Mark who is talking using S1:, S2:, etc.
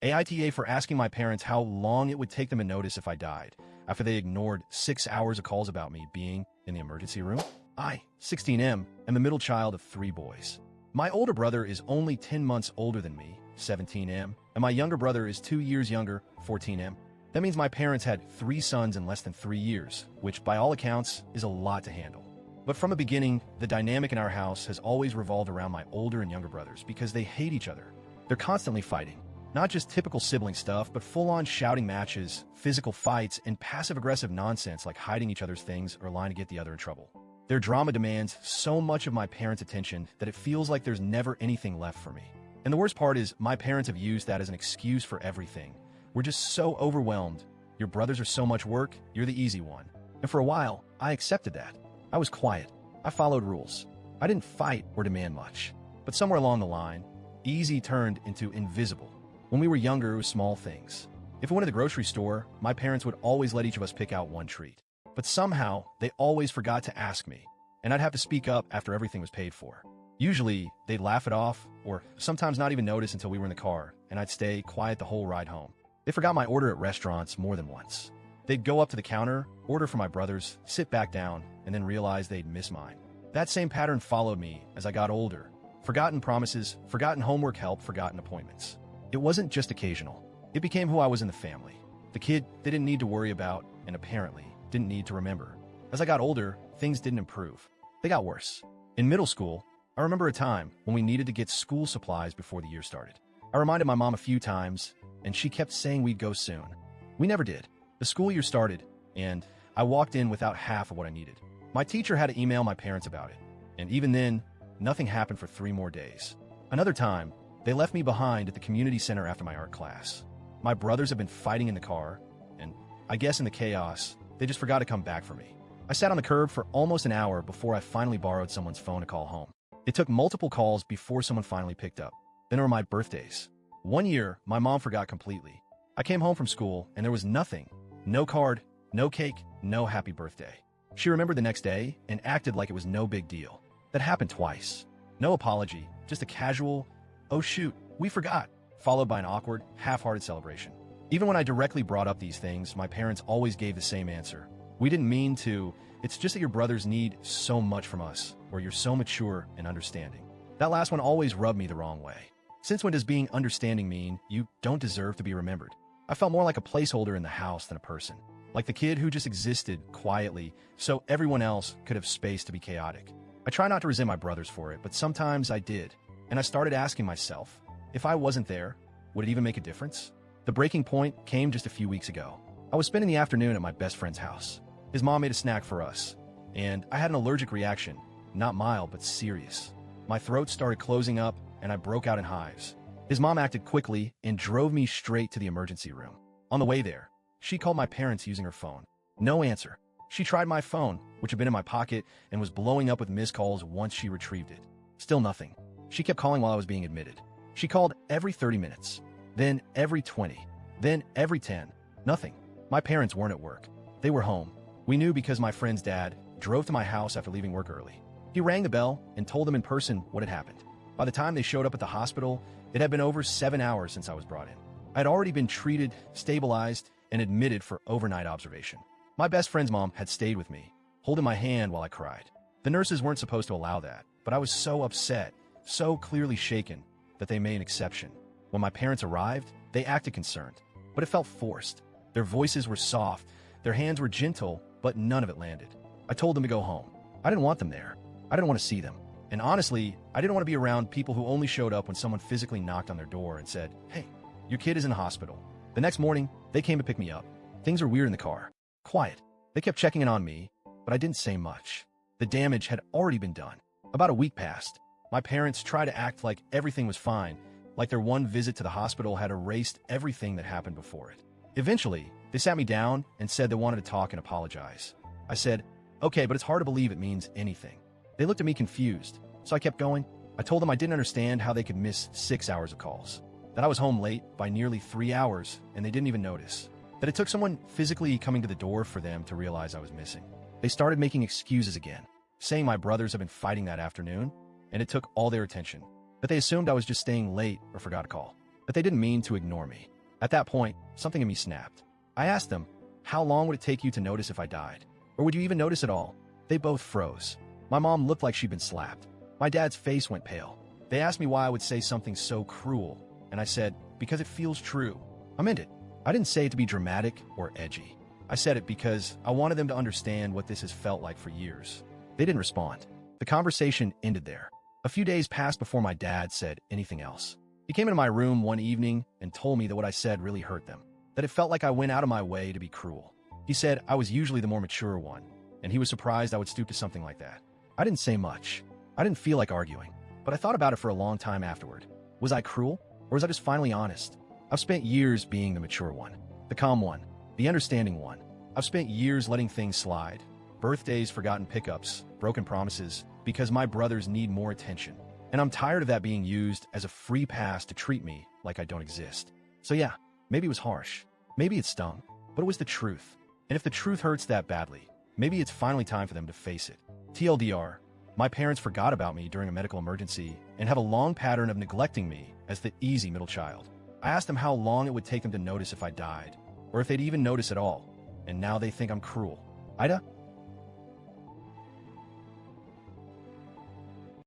S1: AITA for asking my parents how long it would take them to notice if I died after they ignored 6 hours of calls about me being in the emergency room. I, 16M, am the middle child of 3 boys. My older brother is only 10 months older than me, 17M, and my younger brother is 2 years younger, 14M. That means my parents had 3 sons in less than 3 years, which by all accounts is a lot to handle. But from the beginning, the dynamic in our house has always revolved around my older and younger brothers because they hate each other. They're constantly fighting. Not just typical sibling stuff, but full-on shouting matches, physical fights, and passive-aggressive nonsense like hiding each other's things or lying to get the other in trouble. Their drama demands so much of my parents' attention that it feels like there's never anything left for me. And the worst part is my parents have used that as an excuse for everything. We're just so overwhelmed. Your brothers are so much work, you're the easy one. And for a while, I accepted that. I was quiet. I followed rules. I didn't fight or demand much. But somewhere along the line, easy turned into invisible. When we were younger, it was small things. If we went to the grocery store, my parents would always let each of us pick out one treat. But somehow, they always forgot to ask me, and I'd have to speak up after everything was paid for. Usually, they'd laugh it off, or sometimes not even notice until we were in the car, and I'd stay quiet the whole ride home. They forgot my order at restaurants more than once. They'd go up to the counter, order for my brothers, sit back down, and then realize they'd miss mine. That same pattern followed me as I got older. Forgotten promises, forgotten homework help, forgotten appointments. It wasn't just occasional. It became who I was in the family. The kid they didn't need to worry about, and apparently didn't need to remember. As I got older, things didn't improve. They got worse. In middle school, I remember a time when we needed to get school supplies before the year started. I reminded my mom a few times, and she kept saying we'd go soon. We never did. The school year started, and I walked in without half of what I needed. My teacher had to email my parents about it, and even then, nothing happened for 3 more days. Another time, they left me behind at the community center after my art class. My brothers have been fighting in the car, and I guess in the chaos, they just forgot to come back for me. I sat on the curb for almost an hour before I finally borrowed someone's phone to call home. It took multiple calls before someone finally picked up. Then there were my birthdays. One year, my mom forgot completely. I came home from school, and there was nothing. No card, no cake, no happy birthday. She remembered the next day and acted like it was no big deal. That happened twice. No apology, just a casual, "Oh shoot, we forgot," followed by an awkward, half-hearted celebration. Even when I directly brought up these things, my parents always gave the same answer. "We didn't mean to. It's just that your brothers need so much from us, or you're so mature and understanding." That last one always rubbed me the wrong way. Since when does being understanding mean you don't deserve to be remembered? I felt more like a placeholder in the house than a person. Like the kid who just existed quietly so everyone else could have space to be chaotic. I try not to resent my brothers for it, but sometimes I did. And I started asking myself, if I wasn't there, would it even make a difference? The breaking point came just a few weeks ago. I was spending the afternoon at my best friend's house. His mom made a snack for us, and I had an allergic reaction, not mild, but serious. My throat started closing up, and I broke out in hives. His mom acted quickly and drove me straight to the emergency room. On the way there, she called my parents using her phone. No answer. She tried my phone, which had been in my pocket, and was blowing up with missed calls once she retrieved it. Still nothing. She kept calling while I was being admitted. She called every 30 minutes, then every 20, then every 10. Nothing. My parents weren't at work. They were home. We knew because my friend's dad drove to my house after leaving work early. He rang the bell and told them in person what had happened. By the time they showed up at the hospital, it had been over 7 hours since I was brought in. I had already been treated, stabilized, and admitted for overnight observation. My best friend's mom had stayed with me, holding my hand while I cried. The nurses weren't supposed to allow that, but I was so upset, so clearly shaken, that they made an exception. When my parents arrived, they acted concerned, but it felt forced. Their voices were soft, their hands were gentle, but none of it landed. I told them to go home. I didn't want them there. I didn't want to see them. And honestly, I didn't want to be around people who only showed up when someone physically knocked on their door and said, "Hey, your kid is in the hospital." The next morning, they came to pick me up. Things were weird in the car. Quiet. They kept checking in on me, but I didn't say much. The damage had already been done. About a week passed. My parents tried to act like everything was fine, like their one visit to the hospital had erased everything that happened before it. Eventually, they sat me down and said they wanted to talk and apologize. I said, "Okay, but it's hard to believe it means anything." They looked at me confused, so I kept going. I told them I didn't understand how they could miss 6 hours of calls, that I was home late by nearly 3 hours and they didn't even notice, that it took someone physically coming to the door for them to realize I was missing. They started making excuses again, saying my brothers had been fighting that afternoon and it took all their attention, that they assumed I was just staying late or forgot to call. but they didn't mean to ignore me. At that point, something in me snapped. I asked them, how long would it take you to notice if I died? Or would you even notice at all? They both froze. My mom looked like she'd been slapped. My dad's face went pale. They asked me why I would say something so cruel, and I said, because it feels true. I meant it. I didn't say it to be dramatic or edgy. I said it because I wanted them to understand what this has felt like for years. They didn't respond. The conversation ended there. A few days passed before my dad said anything else. He came into my room one evening and told me that what I said really hurt them, that it felt like I went out of my way to be cruel. He said I was usually the more mature one, and he was surprised I would stoop to something like that. I didn't say much. I didn't feel like arguing, but I thought about it for a long time afterward. Was I cruel, or was I just finally honest? I've spent years being the mature one, the calm one, the understanding one. I've spent years letting things slide. Birthdays, forgotten pickups, broken promises, because my brothers need more attention. And I'm tired of that being used as a free pass to treat me like I don't exist. So yeah, maybe it was harsh. Maybe it stung. But it was the truth. And if the truth hurts that badly, maybe it's finally time for them to face it. TLDR, my parents forgot about me during a medical emergency and have a long pattern of neglecting me as the easy middle child. I asked them how long it would take them to notice if I died, or if they'd even notice at all. And now they think I'm cruel. AITA,